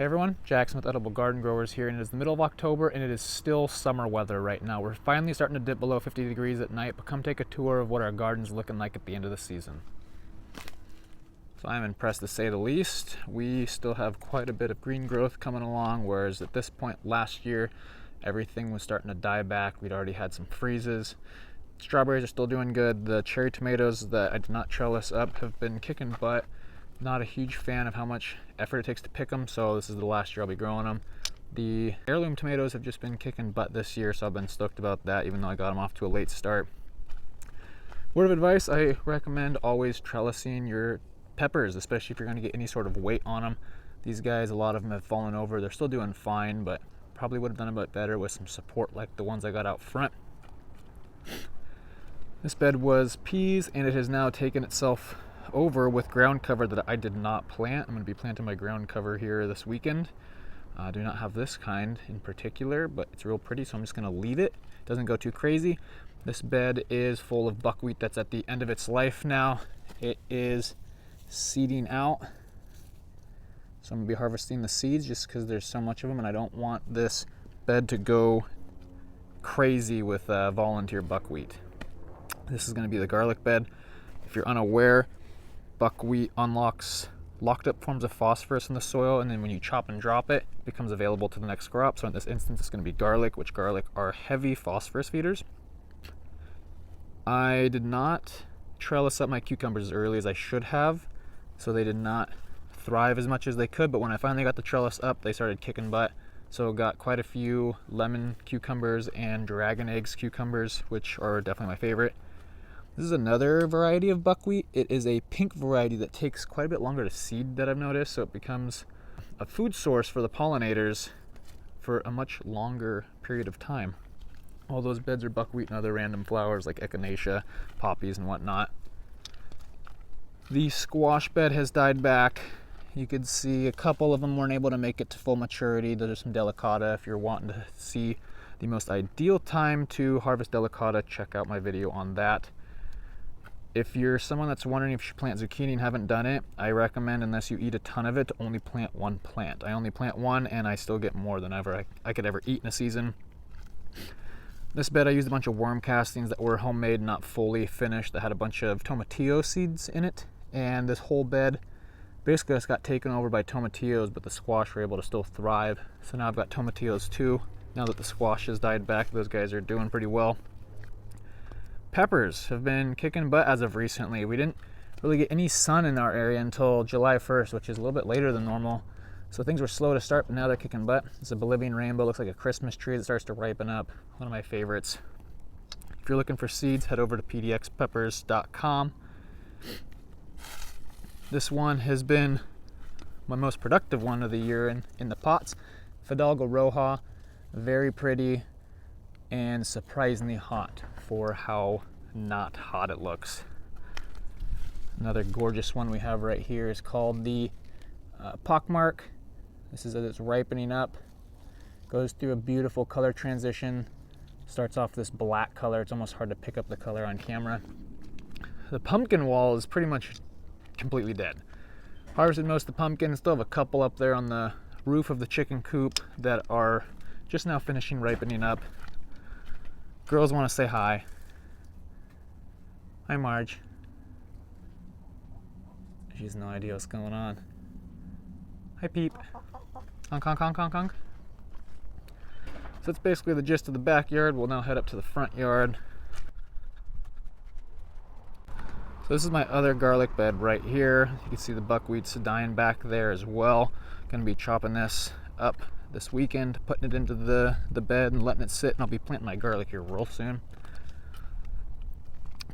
Hey everyone, Jackson with Edible Garden Growers here, and it is the middle of October and it is still summer weather right now. We're finally starting to dip below 50 degrees at night, but come take a tour of what our garden's looking like at the end of the season. So I'm impressed to say the least. We still have quite a bit of green growth coming along, whereas at this point last year, everything was starting to die back. We'd already had some freezes. Strawberries are still doing good. The cherry tomatoes that I did not trellis up have been kicking butt. Not a huge fan of how much effort it takes to pick them, so this is the last year I'll be growing them. The heirloom tomatoes have just been kicking butt this year, so I've been stoked about that, even though I got them off to a late start. Word of advice, I recommend always trellising your peppers, especially if you're going to get any sort of weight on them. These guys, a lot of them have fallen over. They're still doing fine, but probably would have done a bit better with some support like the ones I got out front. This bed was peas, and it has now taken itself over with ground cover that I did not plant. I'm going to be planting my ground cover here this weekend. I do not have this kind in particular, but it's real pretty, so I'm just going to leave it. It doesn't go too crazy. This bed is full of buckwheat that's at the end of its life now. It is seeding out, so I'm going to be harvesting the seeds just because there's so much of them, and I don't want this bed to go crazy with volunteer buckwheat. This is going to be the garlic bed. If you're unaware, buckwheat unlocks locked up forms of phosphorus in the soil, and then when you chop and drop it, it becomes available to the next crop. So in this instance, it's going to be garlic, which garlic are heavy phosphorus feeders. I did not trellis up my cucumbers as early as I should have, so they did not thrive as much as they could, but when I finally got the trellis up, they started kicking butt. So got quite a few lemon cucumbers and dragon eggs cucumbers, which are definitely my favorite. This is another variety of buckwheat. It is a pink variety that takes quite a bit longer to seed that I've noticed, so it becomes a food source for the pollinators for a much longer period of time. All those beds are buckwheat and other random flowers like echinacea, poppies, and whatnot. The squash bed has died back. You could see a couple of them weren't able to make it to full maturity. Those are some delicata. If you're wanting to see the most ideal time to harvest delicata, check out my video on that. If you're someone that's wondering if you should plant zucchini and haven't done it, I recommend, unless you eat a ton of it, to only plant one plant. I only plant one, and I still get more than ever I could ever eat in a season. This bed, I used a bunch of worm castings that were homemade, not fully finished, that had a bunch of tomatillo seeds in it. And this whole bed basically just got taken over by tomatillos, but the squash were able to still thrive. So now I've got tomatillos too. Now that the squash has died back, those guys are doing pretty well. Peppers have been kicking butt as of recently. We didn't really get any sun in our area until July 1st, which is a little bit later than normal. So things were slow to start, but now they're kicking butt. It's a Bolivian rainbow, looks like a Christmas tree that starts to ripen up. One of my favorites. If you're looking for seeds, head over to pdxpeppers.com. This one has been my most productive one of the year in the pots. Fidalgo Roja, very pretty and surprisingly hot for how not hot it looks. Another gorgeous one we have right here is called the Pockmark. This is as it's ripening up. Goes through a beautiful color transition. Starts off this black color. It's almost hard to pick up the color on camera. The pumpkin wall is pretty much completely dead. Harvested most of the pumpkins. Still have a couple up there on the roof of the chicken coop that are just now finishing ripening up. Girls want to say hi. Hi, Marge. She has no idea what's going on. Hi, Peep. Honk, honk, honk, honk, honk. So that's basically the gist of the backyard. We'll now head up to the front yard. So this is my other garlic bed right here. You can see the buckwheat's dying back there as well. Gonna be chopping this up this weekend, putting it into the bed and letting it sit, and I'll be planting my garlic here real soon.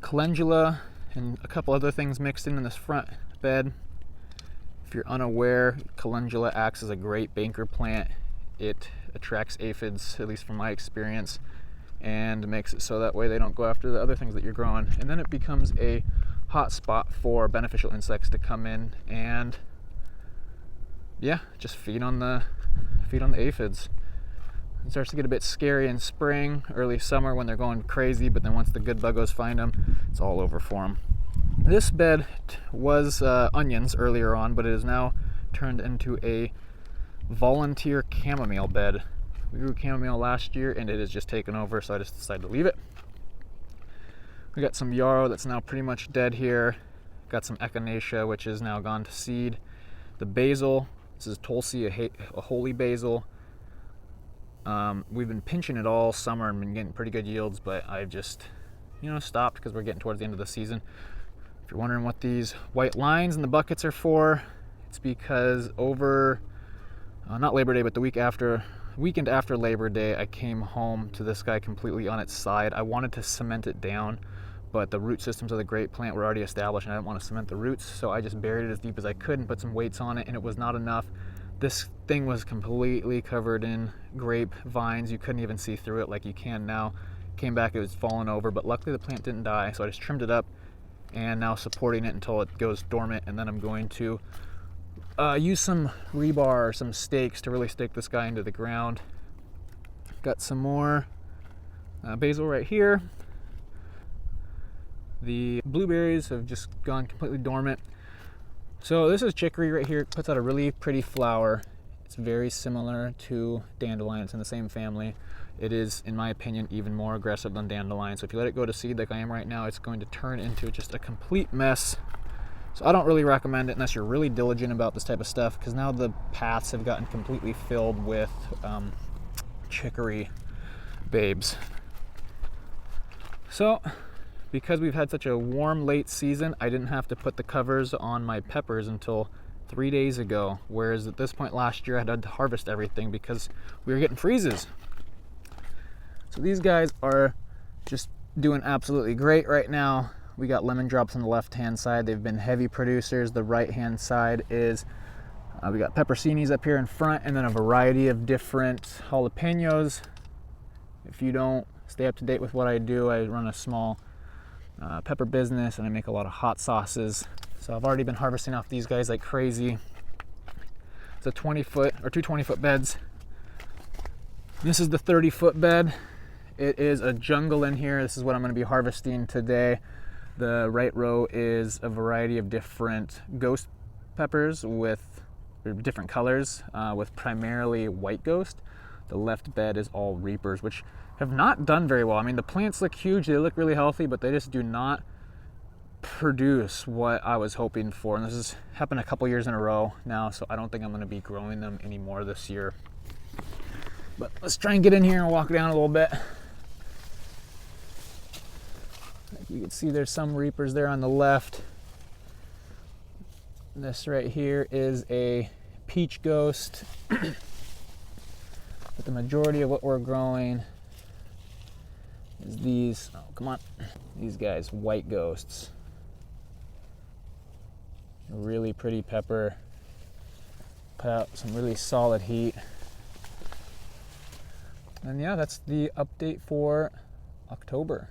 Calendula and a couple other things mixed in this front bed. If you're unaware, calendula acts as a great banker plant. It attracts aphids, at least from my experience, and makes it so that way they don't go after the other things that you're growing. And then it becomes a hot spot for beneficial insects to come in and just feed on the aphids. It starts to get a bit scary in spring, early summer when they're going crazy, but then once the good buggos find them, it's all over for them. This bed was onions earlier on, but it is now turned into a volunteer chamomile bed. We grew chamomile last year and it has just taken over, so I just decided to leave it. We got some yarrow that's now pretty much dead here. Got some echinacea, which is now gone to seed. The basil, this is Tulsi, a holy basil. We've been pinching it all summer and been getting pretty good yields, but I've just, stopped because we're getting towards the end of the season. If you're wondering what these white lines in the buckets are for, it's because over, not Labor Day, but the weekend after Labor Day, I came home to this guy completely on its side. I wanted to cement it down, but the root systems of the grape plant were already established and I didn't want to cement the roots, so I just buried it as deep as I could and put some weights on it, and it was not enough. This thing was completely covered in grape vines. You couldn't even see through it like you can now. Came back, it was falling over, but luckily the plant didn't die, so I just trimmed it up and now supporting it until it goes dormant, and then I'm going to use some rebar or some stakes to really stake this guy into the ground. Got some more basil right here. The blueberries have just gone completely dormant. So this is chicory right here. It puts out a really pretty flower. It's very similar to dandelion. It's in the same family. It is, in my opinion, even more aggressive than dandelion. So if you let it go to seed like I am right now, it's going to turn into just a complete mess. So I don't really recommend it unless you're really diligent about this type of stuff, because now the paths have gotten completely filled with chicory babes. So because we've had such a warm late season, I didn't have to put the covers on my peppers until 3 days ago, whereas at this point last year I had to harvest everything because we were getting freezes. So these guys are just doing absolutely great right now. We got lemon drops on the left hand side. They've been heavy producers. The right hand side is we got pepperoncinis up here in front, and then a variety of different jalapenos. If you don't stay up to date with what I do, I run a small pepper business and I make a lot of hot sauces. So I've already been harvesting off these guys like crazy. It's a 20-foot or two 20-foot beds. This is the 30-foot bed. It is a jungle in here. This is what I'm going to be harvesting today. The right row is a variety of different ghost peppers with different colors, with primarily white ghost. The left bed is all reapers, which have not done very well. I mean, the plants look huge, they look really healthy, but they just do not produce what I was hoping for. And this has happened a couple years in a row now, so I don't think I'm going to be growing them anymore this year. But let's try and get in here and walk down a little bit. Like you can see, there's some reapers there on the left. This right here is a peach ghost. But the majority of what we're growing is these, these guys, white ghosts. Really pretty pepper. Put out some really solid heat. And yeah, that's the update for October.